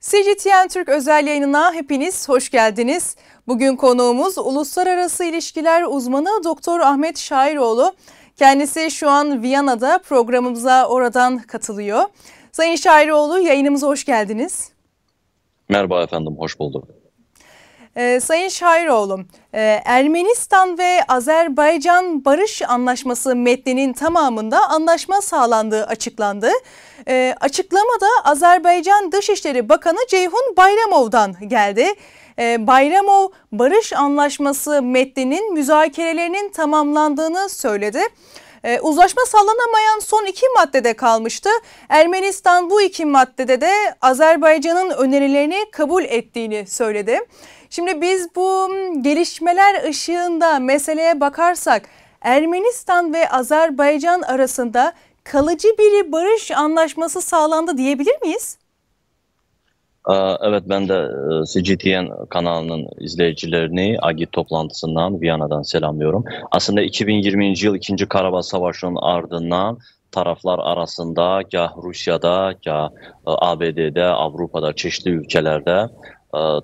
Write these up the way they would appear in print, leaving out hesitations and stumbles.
CGTN Türk özel yayınına hepiniz hoş geldiniz. Bugün konuğumuz uluslararası ilişkiler uzmanı Doktor Ahmet Şairoğlu. Kendisi şu an Viyana'da, programımıza oradan katılıyor. Sayın Şairoğlu, yayınımıza hoş geldiniz. Merhaba efendim, hoş bulduk. Sayın Şairoğlu, Ermenistan ve Azerbaycan Barış Anlaşması metninin tamamında anlaşma sağlandığı açıklandı. Açıklamada Azerbaycan Dışişleri Bakanı Ceyhun Bayramov'dan geldi. Bayramov, Barış Anlaşması metninin müzakerelerinin tamamlandığını söyledi. Uzlaşma sağlanamayan son 2 maddede kalmıştı. Ermenistan bu 2 maddede de Azerbaycan'ın önerilerini kabul ettiğini söyledi. Şimdi biz bu gelişmeler ışığında meseleye bakarsak Ermenistan ve Azerbaycan arasında kalıcı bir barış anlaşması sağlandı diyebilir miyiz? Evet, ben de CGTN kanalının izleyicilerini AGİ toplantısından Viyana'dan selamlıyorum. Aslında 2020 yıl 2. Karabağ Savaşı'nın ardından taraflar arasında gah Rusya'da, gah ABD'de, Avrupa'da, çeşitli ülkelerde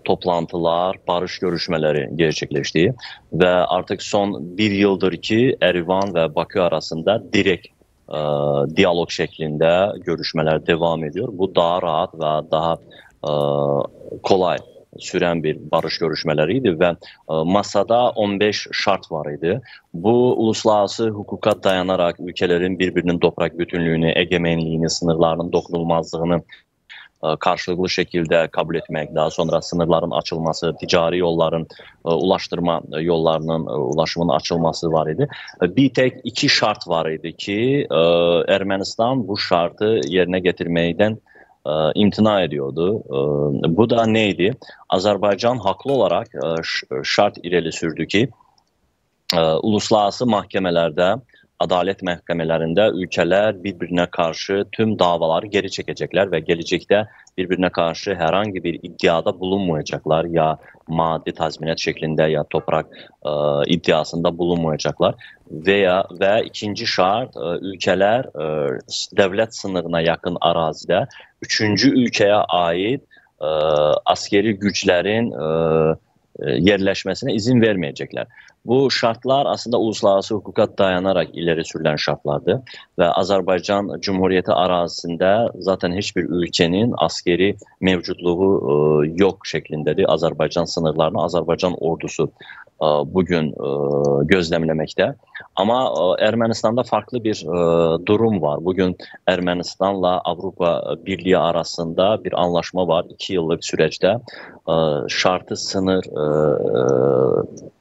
toplantılar, barış görüşmeleri gerçekleşti. Ve artık son 1 yıldır ki Erivan ve Bakü arasında direkt diyalog şeklinde görüşmeler devam ediyor. Bu daha rahat ve daha kolay süren bir barış görüşmeleriydi ve masada 15 şart var idi. Bu uluslararası hukuka dayanarak ülkelerin birbirinin toprak bütünlüğünü, egemenliğini, sınırlarının dokunulmazlığını karşılıklı şekilde kabul etmek, daha sonra sınırların açılması, ticari yolların, ulaştırma yollarının ulaşımının açılması var idi. Bir tek 2 şart var idi ki Ermenistan bu şartı yerine getirmekten imtina ediyordu. Bu da neydi? Azerbaycan haklı olarak şart ileri sürdü ki uluslararası mahkemelerde, adalet mahkemelerinde ülkeler birbirine karşı tüm davaları geri çekecekler ve gelecekte birbirine karşı herhangi bir iddiada bulunmayacaklar, ya maddi tazminat şeklinde ya toprak iddiasında bulunmayacaklar ve ikinci şart, ülkeler devlet sınırına yakın arazide 3. ülkeye ait askeri güçlerin yerleşmesine izin vermeyecekler. Bu şartlar aslında uluslararası hukuka dayanarak ileri sürülen şartlardı ve Azerbaycan Cumhuriyeti arazisinde zaten hiçbir ülkenin askeri mevcutluğu yok şeklindedir. Azerbaycan sınırlarını Azerbaycan ordusu bugün gözlemlemekte. Ama Ermenistan'da farklı bir durum var. Bugün Ermenistan'la Avrupa Birliği arasında bir anlaşma var. 2 yıllık süreçte şartı sınır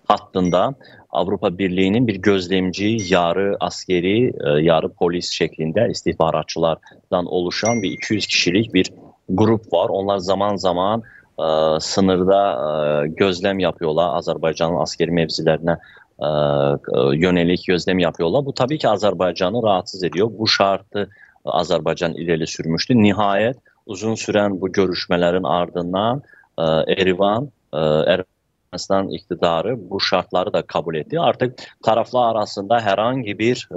hattında Avrupa Birliği'nin bir gözlemci, yarı askeri, yarı polis şeklinde istihbaratçılardan oluşan bir 200 kişilik bir grup var. Onlar zaman zaman sınırda gözlem yapıyorlar. Azerbaycan'ın askeri mevzilerine yönelik gözlem yapıyorlar. Bu tabii ki Azerbaycan'ı rahatsız ediyor. Bu şartı Azerbaycan ileri sürmüştü. Nihayet uzun süren bu görüşmelerin ardından Erivan, Ermenistan iktidarı bu şartları da kabul etti. Artık taraflar arasında herhangi bir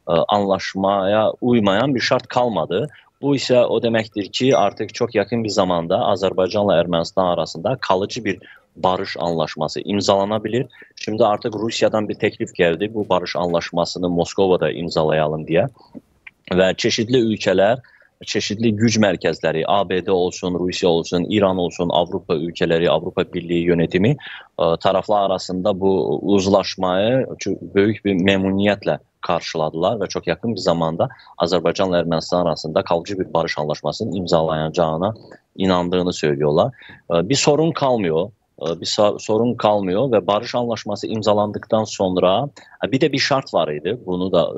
anlaşmaya uymayan bir şart kalmadı. Bu ise o demektir ki artık çok yakın bir zamanda Azerbaycanla Ermenistan arasında kalıcı bir barış anlaşması imzalanabilir. Şimdi artık Rusya'dan bir teklif geldi. Bu barış anlaşmasını Moskova'da imzalayalım diye. Ve çeşitli ülkeler, çeşitli güç merkezleri, ABD olsun, Rusya olsun, İran olsun, Avrupa ülkeleri, Avrupa Birliği yönetimi taraflar arasında bu uzlaşmayı büyük bir memnuniyetle karşıladılar ve çok yakın bir zamanda Azerbaycanla Ermenistan arasında kalıcı bir barış anlaşmasının imzalanacağına inandığını söylüyorlar. Bir sorun kalmıyor ve barış anlaşması imzalandıktan sonra bir de bir şart var idi. Bunu da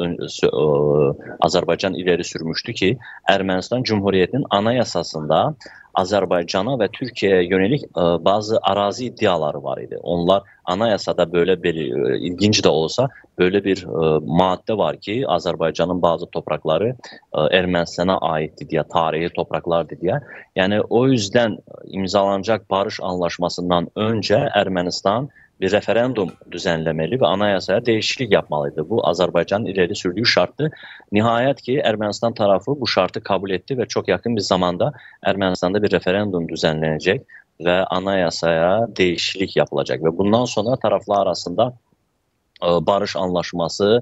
Azerbaycan ileri sürmüştü ki Ermenistan Cumhuriyeti'nin anayasasında Azerbaycan'a ve Türkiye'ye yönelik bazı arazi iddiaları var idi. Onlar anayasada böyle bir ilginç de olsa böyle bir madde var ki Azerbaycan'ın bazı toprakları Ermenistan'a aitti diye, tarihi topraklardı diye. Yani o yüzden imzalanacak barış anlaşmasından önce Ermenistan bir referendum düzenlemeli ve anayasaya değişiklik yapmalıydı. Bu Azerbaycan'ın ileri sürdüğü şarttı. Nihayet ki Ermənistan tarafı bu şartı kabul etti ve çok yakın bir zamanda Ermənistan'da bir referendum düzenlenecek ve anayasaya değişiklik yapılacak ve bundan sonra taraflar arasında barış anlaşması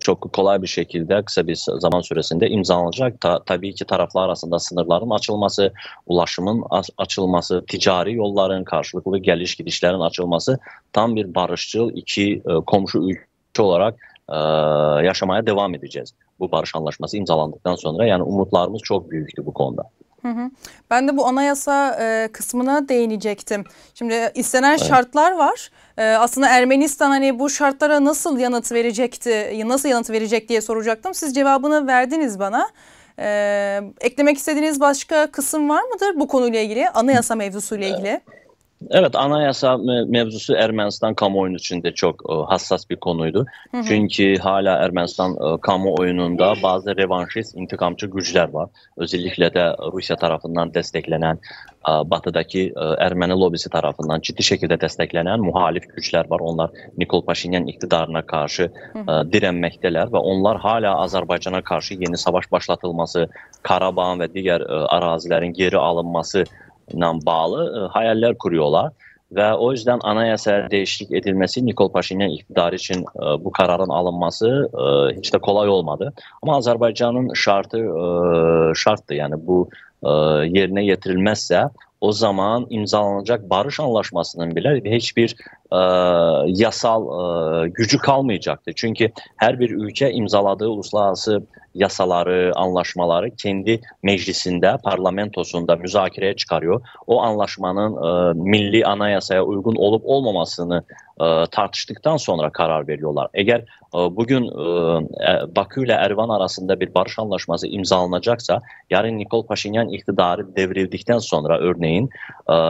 çok kolay bir şekilde kısa bir zaman süresinde imzalanacak. Tabii ki taraflar arasında sınırların açılması, ulaşımın açılması, ticari yolların, karşılıklı geliş gidişlerin açılması, tam bir barışçıl iki komşu ülke olarak yaşamaya devam edeceğiz. Bu barış anlaşması imzalandıktan sonra yani umutlarımız çok büyüktü bu konuda. Ben de bu anayasa kısmına değinecektim. Şimdi istenen şartlar var. Aslında Ermenistan hani bu şartlara nasıl yanıt verecekti, nasıl yanıt verecek diye soracaktım. Siz cevabını verdiniz bana. Eklemek istediğiniz başka kısım var mıdır bu konuyla ilgili, anayasa mevzusuyla ilgili? Evet, anayasa mevzusu Ermənistan kamuoyunun içinde çok hassas bir konuydu. Çünkü hala Ermənistan kamuoyununda bazı revanşist, intikamçı güçler var. Özellikle de Rusya tarafından desteklenen, batıdaki Ermeni lobisi tarafından ciddi şekilde desteklenen muhalif güçler var. Onlar Nikol Paşinyan iktidarına karşı direnmekteler ve onlar hala Azerbaycan'a karşı yeni savaş başlatılması, Karabağ ve diğer arazilerin geri alınması bağlı hayaller kuruyorlar ve o yüzden anayasaya değişiklik edilmesi Nikol Paşinyan iktidarı için bu kararın alınması hiç de kolay olmadı. Ama Azerbaycan'ın şarttı yani bu yerine getirilmezse o zaman imzalanacak barış anlaşmasının bile hiçbir yasal gücü kalmayacaktı. Çünkü her bir ülke imzaladığı uluslararası yasaları, anlaşmaları kendi meclisinde, parlamentosunda müzakereye çıkarıyor. O anlaşmanın milli anayasaya uygun olup olmamasını tartıştıktan sonra karar veriyorlar. Eğer bugün Bakü ile Erivan arasında bir barış anlaşması imzalanacaksa, yarın Nikol Paşinyan iktidarı devrildikten sonra örneğin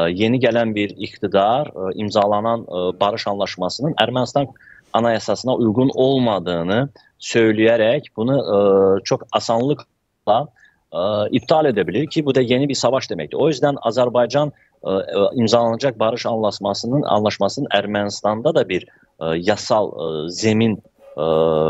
yeni gelen bir iktidar imzalanan barış anlaşmasının Ermənistan anayasasına uygun olmadığını söyleyerek bunu çok asanlıkla iptal edebilir ki bu da yeni bir savaş demektir. O yüzden Azerbaycan imzalanacak barış anlaşmasının Ermenistan'da da bir yasal zemin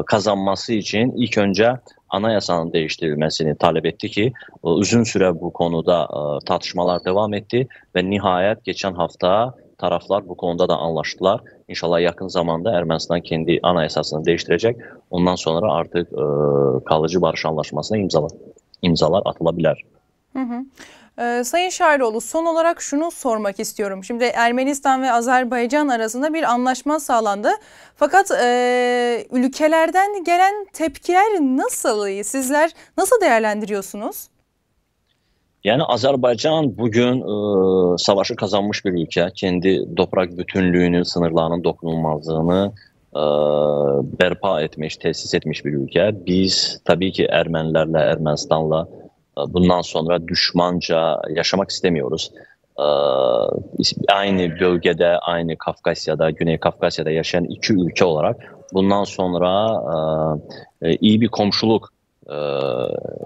kazanması için ilk önce anayasanın değiştirilmesini talep etti ki uzun süre bu konuda tartışmalar devam etti ve nihayet geçen hafta taraflar bu konuda da anlaştılar. İnşallah yakın zamanda Ermənistan kendi anayasasını değiştirecek. Ondan sonra artık kalıcı barış anlaşmasına imzalar atılabilir. Sayın Şairoğlu, son olarak şunu sormak istiyorum. Şimdi Ermenistan ve Azerbaycan arasında bir anlaşma sağlandı. Fakat ülkelerden gelen tepkiler nasıl? Sizler nasıl değerlendiriyorsunuz? Yani Azerbaycan bugün savaşı kazanmış bir ülke. Kendi toprak bütünlüğünü, sınırlarının dokunulmazlığını berpa etmiş, tesis etmiş bir ülke. Biz tabii ki Ermenilerle, Ermenistan'la bundan sonra düşmanca yaşamak istemiyoruz. Aynı bölgede, aynı Kafkasya'da, Güney Kafkasya'da yaşayan iki ülke olarak bundan sonra iyi bir komşuluk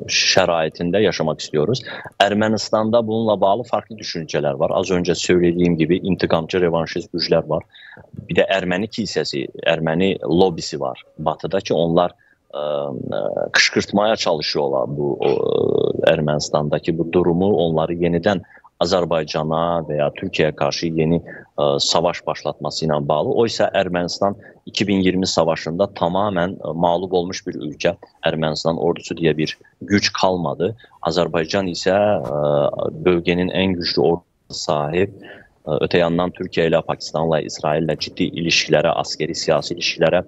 şəraitində yaşamak istiyoruz. Ermənistan'da bununla bağlı farklı düşünceler var. Az önce söylediğim gibi intikamcı, revanşist güçler var. Bir de Ermeni kilsesi, Ermeni lobisi var Batı'da ki onlar kışkırtmaya çalışıyorlar bu Ermenistan'daki bu durumu, onları yeniden Azerbaycan'a veya Türkiye'ye karşı yeni savaş başlatmasıyla bağlı. Oysa Ermənistan 2020 savaşında tamamen mağlup olmuş bir ülke. Ermənistan ordusu diye bir güç kalmadı. Azerbaycan ise bölgenin en güçlü ordusu sahip. Öte yandan Türkiye ile, Pakistan'la, İsrail'le ciddi ilişkilere, askeri, siyasi ilişkilere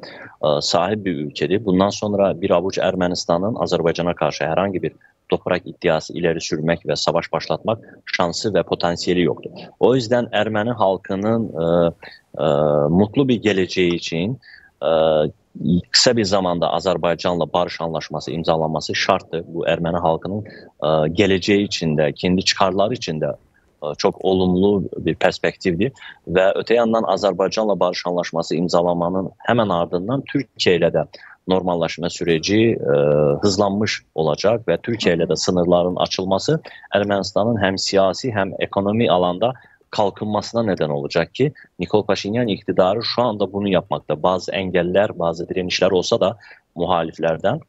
sahip bir ülkedir. Bundan sonra bir avuç Ermənistan'ın Azerbaycan'a karşı herhangi bir toprak iddiası ileri sürmek ve savaş başlatmak şansı ve potansiyeli yoktur. O yüzden Ermeni halkının mutlu bir geleceği için kısa bir zamanda Azerbaycan'la barış anlaşması imzalanması şarttır. Bu Ermeni halkının geleceği içinde, kendi çıkarları içinde çok olumlu bir perspektifdir. Ve öte yandan Azerbaycan'la barış anlaşması imzalamanın hemen ardından Türkiye ile de normalleşme süreci hızlanmış olacak ve Türkiye ile de sınırların açılması Ermenistan'ın hem siyasi hem ekonomi alanda kalkınmasına neden olacak ki Nikol Paşinyan iktidarı şu anda bunu yapmakta. Bazı engeller, bazı direnişler olsa da muhaliflerden,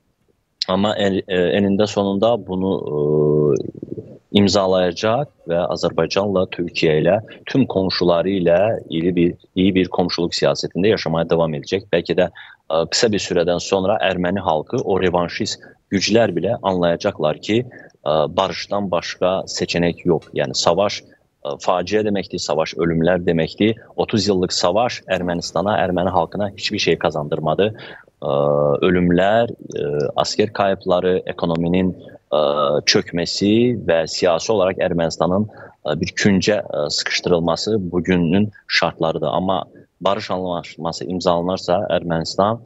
ama eninde sonunda bunu imzalayacak ve Azerbaycan'la, Türkiye ile, tüm komşularıyla iyi bir komşuluk siyasetinde yaşamaya devam edecek. Belki de kısa bir süreden sonra Ermeni halkı, o revanşist güçler bile anlayacaklar ki barıştan başka seçenek yok. Yani savaş facia demekti, savaş ölümler demekti. 30 yıllık savaş Ermenistan'a, Ermeni halkına hiçbir şey kazandırmadı. Ölümler, asker kayıpları, ekonominin çökmesi ve siyasi olarak Ermenistan'ın bir künce sıkıştırılması bugünün şartlarıdır. Ama barış anlaşması imzalanırsa Ermenistan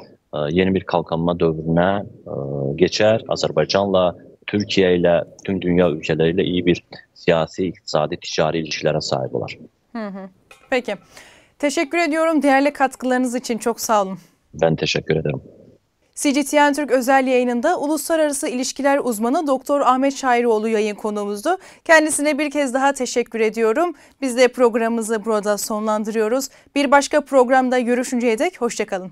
yeni bir kalkınma dövrüne geçer. Azerbaycan'la, Türkiye ile, tüm dünya ülkeleriyle iyi bir siyasi, iktisadi, ticari ilişkilere sahip olur. Peki. Teşekkür ediyorum değerli katkılarınız için. Çok sağ olun. Ben teşekkür ederim. CGTN Türk özel yayınında uluslararası ilişkiler uzmanı Doktor Ahmet Şairoğlu yayın konuğumuzdu. Kendisine bir kez daha teşekkür ediyorum. Biz de programımızı burada sonlandırıyoruz. Bir başka programda görüşünceye dek hoşça kalın.